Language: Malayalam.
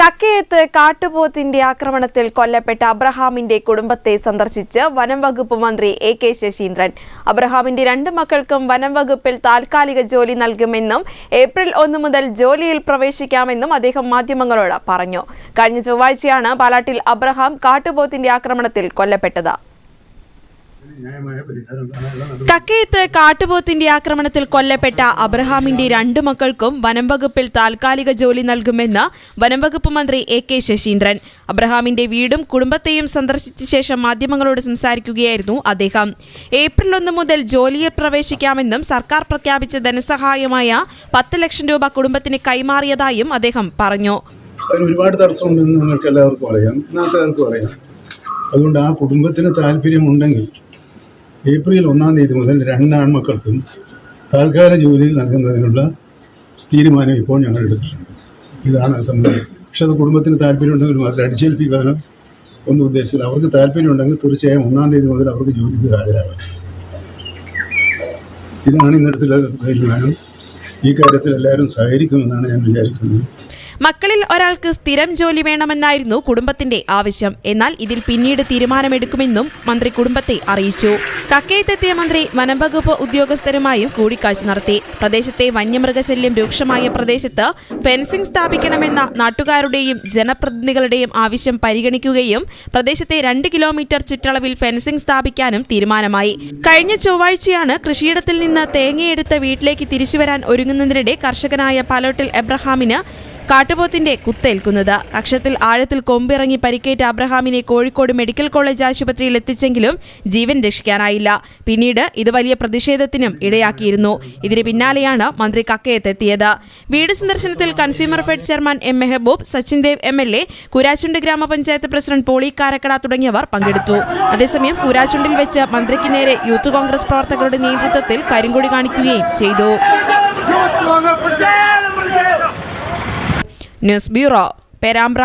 കക്കയത്ത് കാട്ടുപോത്തിന്റെ ആക്രമണത്തിൽ കൊല്ലപ്പെട്ട അബ്രഹാമിന്റെ കുടുംബത്തെ സന്ദർശിച്ച് വനം വകുപ്പ് മന്ത്രി എ.കെ. ശശീന്ദ്രൻ. അബ്രഹാമിന്റെ 2 മക്കൾക്കും വനം വകുപ്പിൽ താൽക്കാലിക ജോലി നൽകുമെന്നും ഏപ്രിൽ 1 മുതൽ ജോലിയിൽ പ്രവേശിക്കാമെന്നും അദ്ദേഹം മാധ്യമങ്ങളോട് പറഞ്ഞു. കഴിഞ്ഞ ചൊവ്വാഴ്ചയാണ് പാലാട്ടിൽ അബ്രഹാം കാട്ടുപോത്തിന്റെ ആക്രമണത്തിൽ കൊല്ലപ്പെട്ടത്. കക്കയത്ത് കാട്ടുപോത്തിന്റെ ആക്രമണത്തിൽ കൊല്ലപ്പെട്ട അബ്രഹാമിന്റെ 2 മക്കൾക്കും വനം വകുപ്പിൽ താൽക്കാലിക ജോലി നൽകുമെന്ന് വനം വകുപ്പ് മന്ത്രി എ.കെ. ശശീന്ദ്രൻ. അബ്രഹാമിന്റെ വീടും കുടുംബത്തെയും സന്ദർശിച്ച ശേഷം മാധ്യമങ്ങളോട് സംസാരിക്കുകയായിരുന്നു അദ്ദേഹം. ഏപ്രിൽ 1 മുതൽ ജോലിയിൽ പ്രവേശിക്കാമെന്നും സർക്കാർ പ്രഖ്യാപിച്ച ധനസഹായമായ 10 ലക്ഷം രൂപ കുടുംബത്തിന് കൈമാറിയതായും അദ്ദേഹം പറഞ്ഞു. ഒരുപാട് തടസ്സമുണ്ടെന്ന് നിങ്ങൾക്ക് എല്ലാവർക്കും അറിയാം, നാട്ടുകാർക്കും അറിയാം. അതുകൊണ്ട് ആ കുടുംബത്തിന് താല്പര്യമുണ്ടെങ്കിൽ ഏപ്രിൽ 1 തീയതി മുതൽ 2 ആൺമക്കൾക്കും താൽക്കാലിക ജോലി നൽകുന്നതിനുള്ള തീരുമാനം ഇപ്പോൾ ഞങ്ങൾ എടുത്തിട്ടുണ്ട്. ഇതാണ് സംബന്ധം. പക്ഷെ അത് കുടുംബത്തിന് താല്പര്യമുണ്ടെങ്കിൽ മാത്രം അടിച്ചേൽപ്പിക്കാനോ ഒന്നും ഉദ്ദേശിച്ചില്ല. അവർക്ക് താല്പര്യമുണ്ടെങ്കിൽ തീർച്ചയായും 1 തീയതി മുതൽ അവർക്ക് ജോലിക്ക് ഹാജരാകാം. ഇതാണ് ഇന്നത്തെ തീരുമാനം. ഈ കാര്യത്തിൽ എല്ലാവരും സഹകരിക്കുമെന്നാണ് ഞാൻ വിചാരിക്കുന്നത്. മക്കളിൽ ഒരാൾക്ക് സ്ഥിരം ജോലി വേണമെന്നായിരുന്നു കുടുംബത്തിന്റെ ആവശ്യം. എന്നാൽ ഇതിൽ പിന്നീട് തീരുമാനമെടുക്കുമെന്നും മന്ത്രി കുടുംബത്തെ അറിയിച്ചു. കക്കയത്തെത്തിയ മന്ത്രി വനംവകുപ്പ് ഉദ്യോഗസ്ഥരുമായും കൂടിക്കാഴ്ച നടത്തി. പ്രദേശത്തെ വന്യമൃഗശല്യം രൂക്ഷമായ പ്രദേശത്ത് ഫെൻസിംഗ് സ്ഥാപിക്കണമെന്ന നാട്ടുകാരുടെയും ജനപ്രതിനിധികളുടെയും ആവശ്യം പരിഗണിക്കുകയും പ്രദേശത്തെ 2 കിലോമീറ്റർ ചുറ്റളവിൽ ഫെൻസിംഗ് സ്ഥാപിക്കാനും തീരുമാനമായി. കഴിഞ്ഞ ചൊവ്വാഴ്ചയാണ് കൃഷിയിടത്തിൽ നിന്ന് തേങ്ങയെടുത്ത് വീട്ടിലേക്ക് തിരിച്ചുവരാൻ ഒരുങ്ങുന്നതിനിടെ കർഷകനായ പാലോട്ടിൽ എബ്രഹാമിന് കാട്ടുപോത്തിന്റെ കുത്തേൽക്കുന്നത്. കക്ഷത്തിൽ ആഴത്തിൽ കൊമ്പിറങ്ങി പരിക്കേറ്റ അബ്രഹാമിനെ കോഴിക്കോട് മെഡിക്കൽ കോളേജ് ആശുപത്രിയിൽ എത്തിച്ചെങ്കിലും ജീവൻ രക്ഷിക്കാനായില്ല. പിന്നീട് ഇത് വലിയ പ്രതിഷേധത്തിനും ഇടയാക്കിയിരുന്നു. ഇതിന് പിന്നാലെയാണ് മന്ത്രി കക്കയത്തെത്തിയത്. വീട് സന്ദർശനത്തിൽ consumer fed chairman M Mehboob, Sachin Dev MLA, Koorachundu ഗ്രാമപഞ്ചായത്ത് പ്രസിഡന്റ് പോളി കാരക്കട തുടങ്ങിയവർ പങ്കെടുത്തു. അതേസമയം കൂരാച്ചുണ്ടിൽ വെച്ച് മന്ത്രിക്ക് നേരെ യൂത്ത് കോൺഗ്രസ് പ്രവർത്തകരുടെ നേതൃത്വത്തിൽ കരിങ്കൊടി കാണിക്കുകയും ചെയ്തു. News bureau, Perambra.